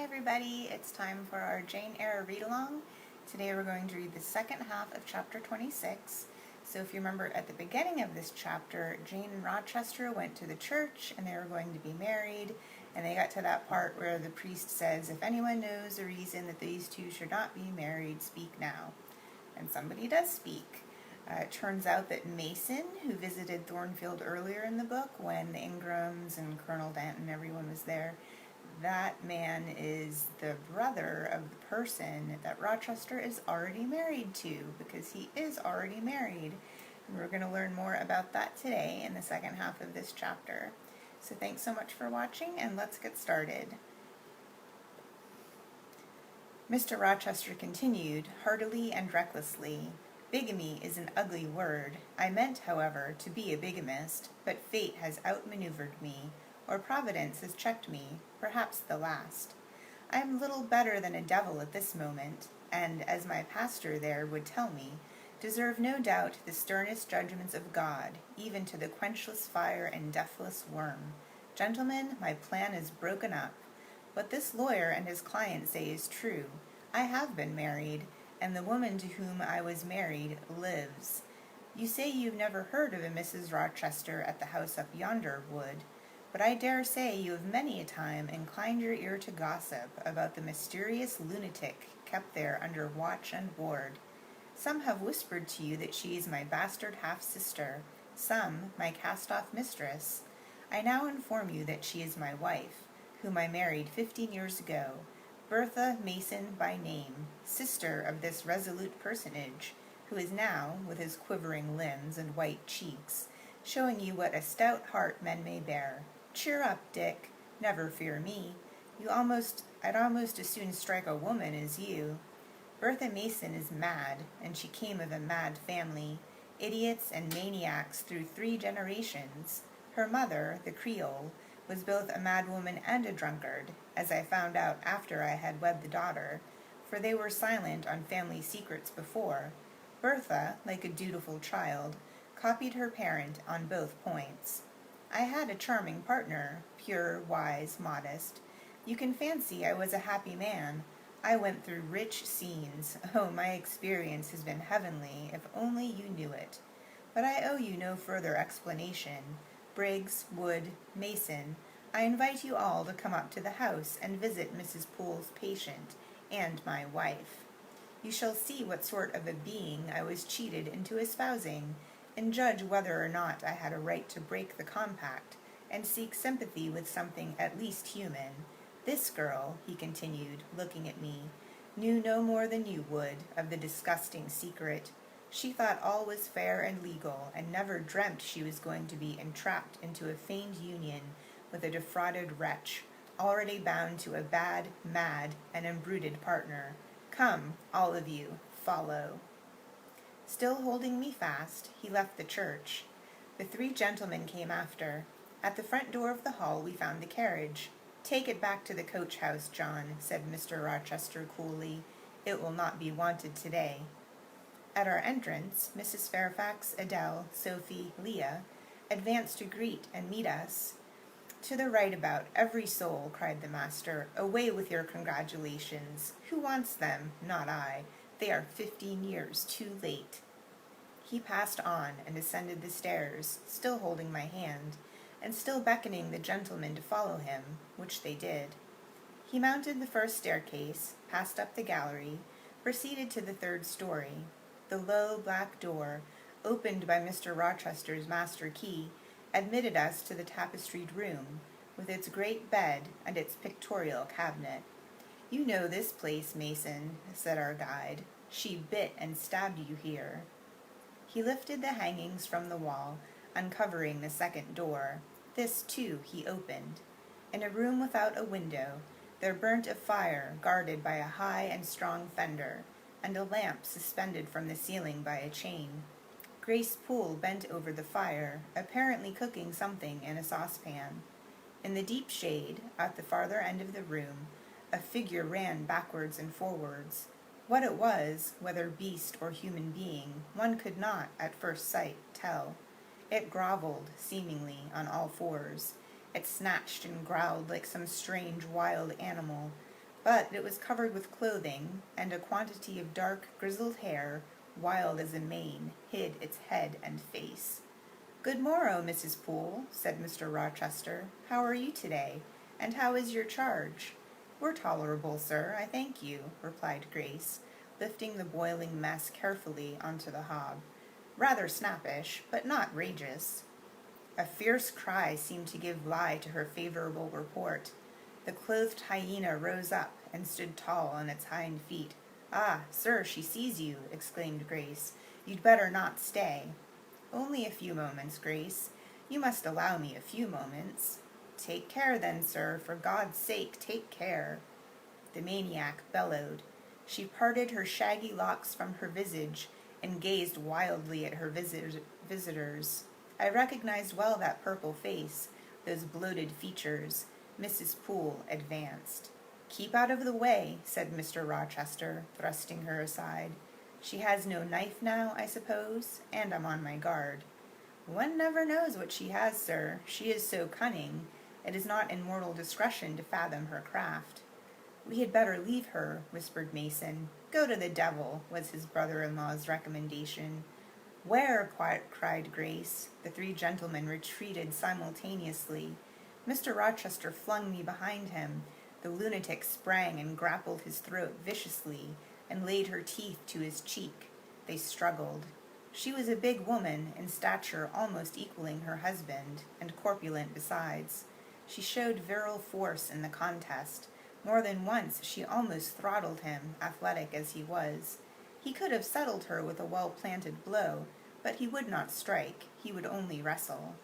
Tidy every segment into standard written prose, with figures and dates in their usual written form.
everybody, it's time for our Jane Eyre read-along. Today we're going to read the second half of chapter 26. So if you remember at the beginning of this chapter, Jane and Rochester went to the church and they were going to be married, and they got to that part where the priest says, if anyone knows a reason that these two should not be married, speak now. And somebody does speak. It turns out that Mason, who visited Thornfield earlier in the book when the Ingrams and Colonel Danton, everyone was there, that man is the brother of the person that Rochester is already married to, because he is already married. And we're going to learn more about that today in the second half of this chapter. So thanks so much for watching, and let's get started. Mr. Rochester continued, heartily and recklessly. Bigamy is an ugly word. I meant, however, to be a bigamist, but fate has outmaneuvered me, or Providence has checked me, perhaps the last. I am little better than a devil at this moment, and, as my pastor there would tell me, deserve no doubt the sternest judgments of God, even to the quenchless fire and deathless worm. Gentlemen, my plan is broken up. What this lawyer and his client say is true. I have been married, and the woman to whom I was married lives. You say you've never heard of a Mrs. Rochester at the house up yonder, Wood, but I dare say you have many a time inclined your ear to gossip about the mysterious lunatic kept there under watch and ward. Some have whispered to you that she is my bastard half-sister, some my cast-off mistress. I now inform you that she is my wife, whom I married 15 years ago, Bertha Mason by name, sister of this resolute personage, who is now, with his quivering limbs and white cheeks, showing you what a stout heart men may bear. Cheer up, Dick. Never fear me. I'd almost as soon strike a woman as you. Bertha Mason is mad, and she came of a mad family, idiots and maniacs through 3 generations. Her mother, the Creole, was both a madwoman and a drunkard, as I found out after I had wed the daughter, for they were silent on family secrets before. Bertha, like a dutiful child, copied her parent on both points. I had a charming partner, pure, wise, modest. You can fancy I was a happy man. I went through rich scenes. Oh, my experience has been heavenly, if only you knew it. But I owe you no further explanation. Briggs, Wood, Mason, I invite you all to come up to the house and visit Mrs. Poole's patient and my wife. You shall see what sort of a being I was cheated into espousing, and judge whether or not I had a right to break the compact, and seek sympathy with something at least human. This girl, he continued, looking at me, knew no more than you would of the disgusting secret. She thought all was fair and legal, and never dreamt she was going to be entrapped into a feigned union with a defrauded wretch, already bound to a bad, mad, and embruted partner. Come, all of you, follow. Still holding me fast, he left the church. The 3 gentlemen came after. At the front door of the hall we found the carriage. Take it back to the coach-house, John, said Mr. Rochester coolly. It will not be wanted today. At our entrance, Mrs. Fairfax, Adele, Sophie, Leah, advanced to greet and meet us. To the right about, every soul, cried the master. Away with your congratulations. Who wants them? Not I. They are 15 years too late. He passed on and ascended the stairs, still holding my hand, and still beckoning the gentlemen to follow him, which they did. He mounted the first staircase, passed up the gallery, proceeded to the 3rd story. The low black door, opened by Mr. Rochester's master key, admitted us to the tapestried room, with its great bed and its pictorial cabinet. You know this place, Mason, said our guide. She bit and stabbed you here. He lifted the hangings from the wall, uncovering the 2nd door. This, too, he opened. In a room without a window, there burnt a fire guarded by a high and strong fender, and a lamp suspended from the ceiling by a chain. Grace Poole bent over the fire, apparently cooking something in a saucepan. In the deep shade, at the farther end of the room, a figure ran backwards and forwards. What it was, whether beast or human being, one could not, at first sight, tell. It groveled, seemingly, on all fours. It snatched and growled like some strange wild animal, but it was covered with clothing, and a quantity of dark, grizzled hair, wild as a mane, hid its head and face. "Good morrow, Mrs. Poole," said Mr. Rochester. "How are you today, and how is your charge?" "We're tolerable, sir, I thank you," replied Grace, lifting the boiling mess carefully onto the hob. "Rather snappish, but not rageous." A fierce cry seemed to give lie to her favorable report. The clothed hyena rose up and stood tall on its hind feet. "Ah, sir, she sees you," exclaimed Grace. "You'd better not stay." "Only a few moments, Grace. You must allow me a few moments." "Take care, then, sir, for God's sake, take care." The maniac bellowed. She parted her shaggy locks from her visage and gazed wildly at her visitors. I recognized well that purple face, those bloated features. Mrs. Poole advanced. "Keep out of the way," said Mr. Rochester, thrusting her aside. "She has no knife now, I suppose, and I'm on my guard." "One never knows what she has, sir. She is so cunning. It is not in mortal discretion to fathom her craft." "We had better leave her," whispered Mason. "Go to the devil," was his brother-in-law's recommendation. "Where?" cried Grace. The three gentlemen retreated simultaneously. Mr. Rochester flung me behind him. The lunatic sprang and grappled his throat viciously, and laid her teeth to his cheek. They struggled. She was a big woman, in stature almost equaling her husband, and corpulent besides. She showed virile force in the contest. More than once she almost throttled him, athletic as he was. He could have settled her with a well-planted blow, but he would not strike. He would only wrestle.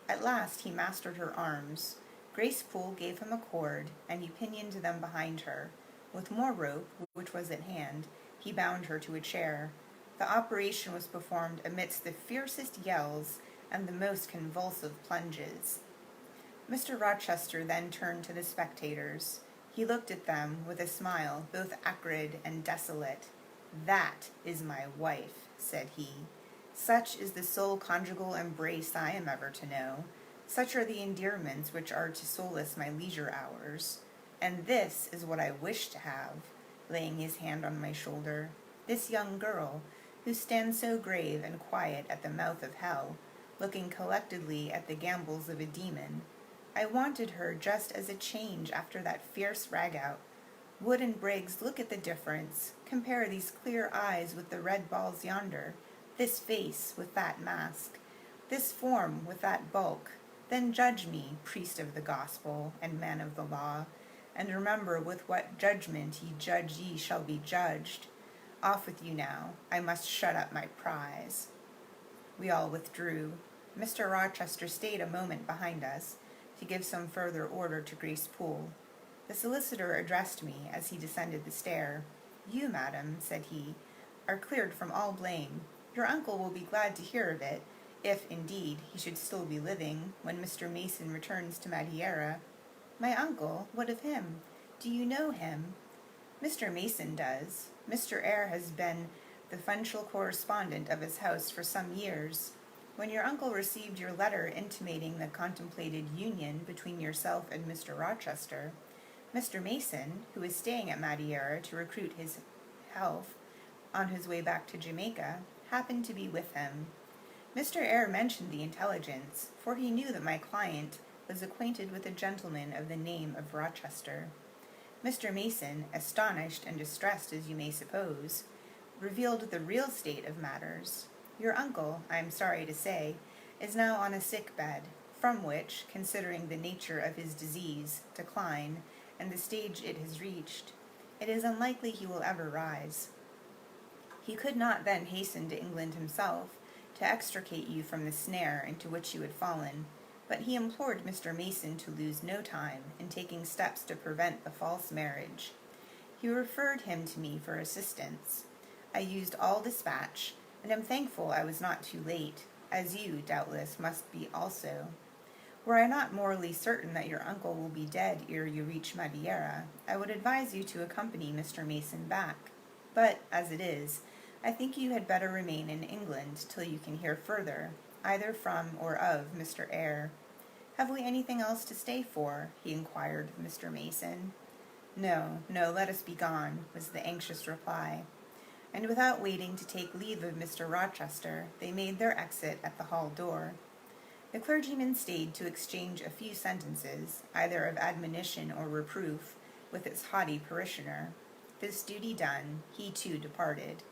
At last he mastered her arms. Grace Poole gave him a cord, and he pinioned them behind her. With more rope, which was at hand, he bound her to a chair. The operation was performed amidst the fiercest yells and the most convulsive plunges. Mr. Rochester then turned to the spectators. He looked at them with a smile both acrid and desolate. "That is my wife," said he. "Such is the sole conjugal embrace I am ever to know. Such are the endearments which are to solace my leisure hours. And this is what I wish to have," laying his hand on my shoulder. "This young girl, who stands so grave and quiet at the mouth of hell, looking collectedly at the gambols of a demon. I wanted her just as a change after that fierce ragout. Wood and Briggs, look at the difference. Compare these clear eyes with the red balls yonder, this face with that mask, this form with that bulk. Then judge me, priest of the gospel and man of the law, and remember with what judgment ye judge ye shall be judged. Off with you now. I must shut up my prize." We all withdrew. Mr. Rochester stayed a moment behind us, to give some further order to Grace Poole. The solicitor addressed me as he descended the stair. "You, madam," said he, "are cleared from all blame. Your uncle will be glad to hear of it, if, indeed, he should still be living, when Mr. Mason returns to Madeira." "My uncle? What of him? Do you know him?" "Mr. Mason does. Mr. Eyre has been the financial correspondent of his house for some years. When your uncle received your letter intimating the contemplated union between yourself and Mr. Rochester, Mr. Mason, who is staying at Madeira to recruit his health on his way back to Jamaica, happened to be with him. Mr. Eyre mentioned the intelligence, for he knew that my client was acquainted with a gentleman of the name of Rochester. Mr. Mason, astonished and distressed as you may suppose, revealed the real state of matters. Your uncle, I am sorry to say, is now on a sick bed, from which, considering the nature of his disease, decline, and the stage it has reached, it is unlikely he will ever rise. He could not then hasten to England himself, to extricate you from the snare into which you had fallen, but he implored Mr. Mason to lose no time in taking steps to prevent the false marriage. He referred him to me for assistance. I used all dispatch, and am thankful I was not too late, as you, doubtless, must be also. Were I not morally certain that your uncle will be dead ere you reach Madeira, I would advise you to accompany Mr. Mason back. But, as it is, I think you had better remain in England till you can hear further, either from or of Mr. Eyre. Have we anything else to stay for?" he inquired of Mr. Mason. No, no, let us be gone, was the anxious reply. And without waiting to take leave of Mr. Rochester, they made their exit at the hall door. The clergyman stayed to exchange a few sentences, either of admonition or reproof, with its haughty parishioner. This duty done, he too departed.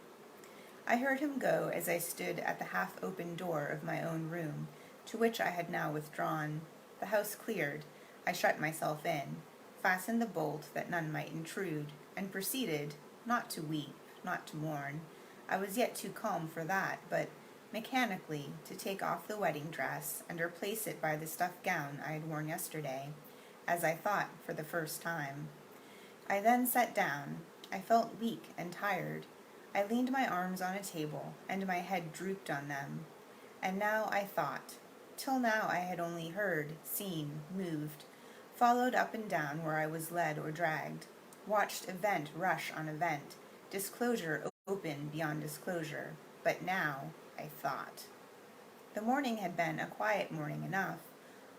I heard him go as I stood at the half-open door of my own room, to which I had now withdrawn. The house cleared, I shut myself in, fastened the bolt that none might intrude, and proceeded, not to weep, not to mourn. I was yet too calm for that, but mechanically to take off the wedding dress and replace it by the stuff gown I had worn yesterday, as I thought for the first time. I then sat down. I felt weak and tired. I leaned my arms on a table, and my head drooped on them. And now I thought. Till now I had only heard, seen, moved, followed up and down where I was led or dragged, watched event rush on event, disclosure open beyond disclosure. But now I thought. The morning had been a quiet morning enough,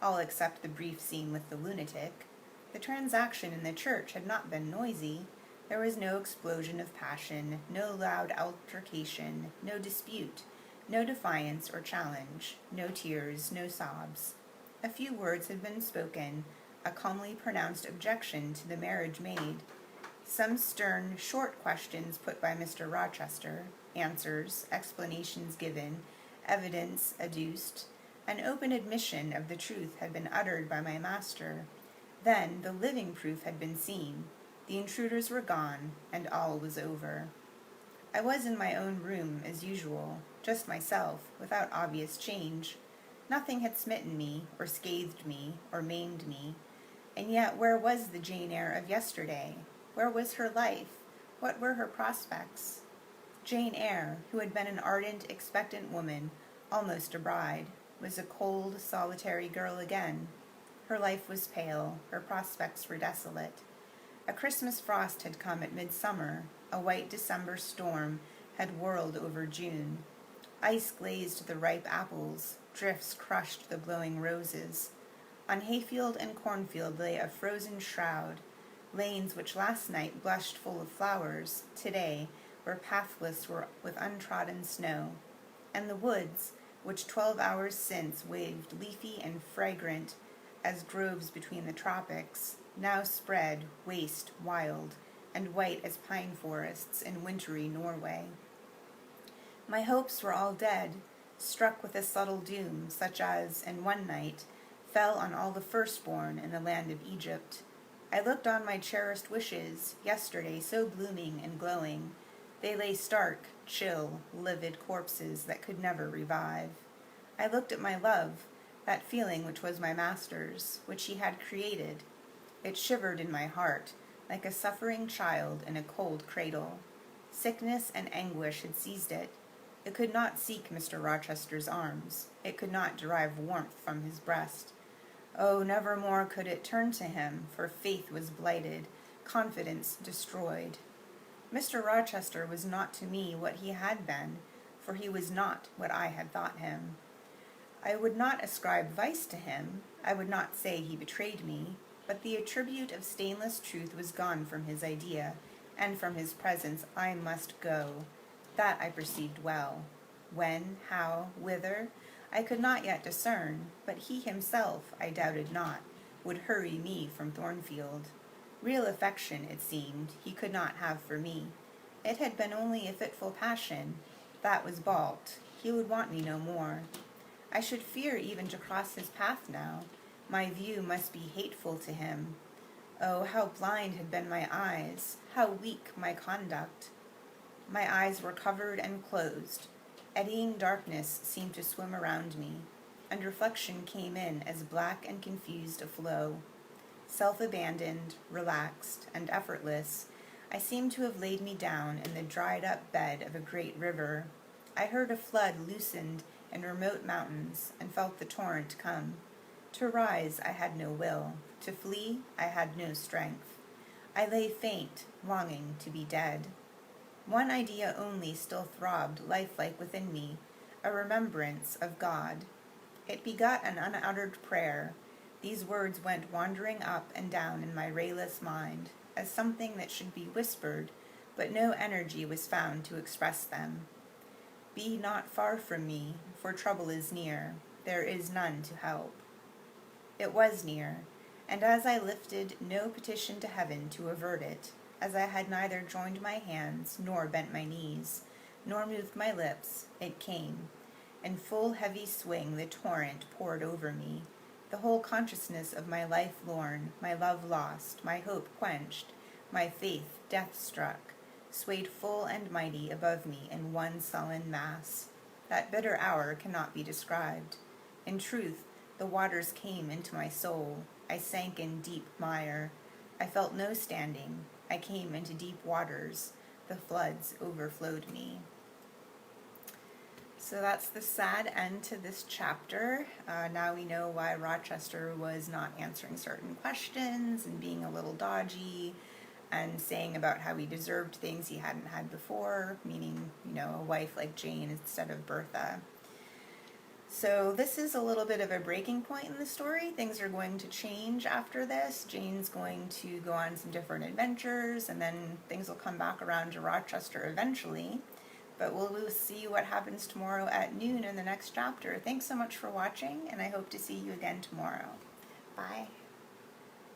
all except the brief scene with the lunatic. The transaction in the church had not been noisy. There was no explosion of passion, no loud altercation, no dispute, no defiance or challenge, no tears, no sobs. A few words had been spoken, a calmly pronounced objection to the marriage made, some stern, short questions put by Mr. Rochester, answers, explanations given, evidence adduced, an open admission of the truth had been uttered by my master. Then the living proof had been seen. The intruders were gone, and all was over. I was in my own room as usual, just myself, without obvious change. Nothing had smitten me, or scathed me, or maimed me. And yet where was the Jane Eyre of yesterday? Where was her life? What were her prospects? Jane Eyre, who had been an ardent, expectant woman, almost a bride, was a cold, solitary girl again. Her life was pale, her prospects were desolate. A Christmas frost had come at midsummer, a white December storm had whirled over June. Ice glazed the ripe apples, drifts crushed the glowing roses. On hayfield and cornfield lay a frozen shroud. Lanes which last night blushed full of flowers, today were pathless with untrodden snow. And the woods, which 12 hours since waved leafy and fragrant as groves between the tropics, now spread, waste, wild, and white as pine forests in wintry Norway. My hopes were all dead, struck with a subtle doom, such as, in one night, fell on all the firstborn in the land of Egypt. I looked on my cherished wishes, yesterday so blooming and glowing. They lay stark, chill, livid corpses that could never revive. I looked at my love, that feeling which was my master's, which he had created. It shivered in my heart, like a suffering child in a cold cradle. Sickness and anguish had seized it. It could not seek Mr. Rochester's arms. It could not derive warmth from his breast. Oh, never more could it turn to him, for faith was blighted, confidence destroyed. Mr. Rochester was not to me what he had been, for he was not what I had thought him. I would not ascribe vice to him, I would not say he betrayed me, but the attribute of stainless truth was gone from his idea, and from his presence I must go. That I perceived well. When, how, whither, I could not yet discern, but he himself, I doubted not, would hurry me from Thornfield. Real affection, it seemed, he could not have for me. It had been only a fitful passion. That was balked. He would want me no more. I should fear even to cross his path now. My view must be hateful to him. Oh, how blind had been my eyes, how weak my conduct. My eyes were covered and closed. Eddying darkness seemed to swim around me, and reflection came in as black and confused a flow. Self-abandoned, relaxed, and effortless, I seemed to have laid me down in the dried-up bed of a great river. I heard a flood loosened in remote mountains, and felt the torrent come. To rise I had no will. To flee I had no strength. I lay faint, longing to be dead. One idea only still throbbed lifelike within me, a remembrance of God. It begot an unuttered prayer. These words went wandering up and down in my rayless mind, as something that should be whispered, but no energy was found to express them. Be not far from me, for trouble is near, there is none to help. It was near, and as I lifted no petition to heaven to avert it, as I had neither joined my hands, nor bent my knees, nor moved my lips, it came. In full heavy swing the torrent poured over me, the whole consciousness of my life lorn, my love lost, my hope quenched, my faith death-struck, swayed full and mighty above me in one sullen mass. That bitter hour cannot be described. In truth, the waters came into my soul. I sank in deep mire. I felt no standing. I came into deep waters. The floods overflowed me. So that's the sad end to this chapter. Now we know why Rochester was not answering certain questions and being a little dodgy and saying about how he deserved things he hadn't had before, meaning, a wife like Jane instead of Bertha. So this is a little bit of a breaking point in the story. Things are going to change after this. Jane's going to go on some different adventures, and then things will come back around to Rochester eventually. But we'll see what happens tomorrow at noon in the next chapter. Thanks so much for watching, and I hope to see you again tomorrow. Bye.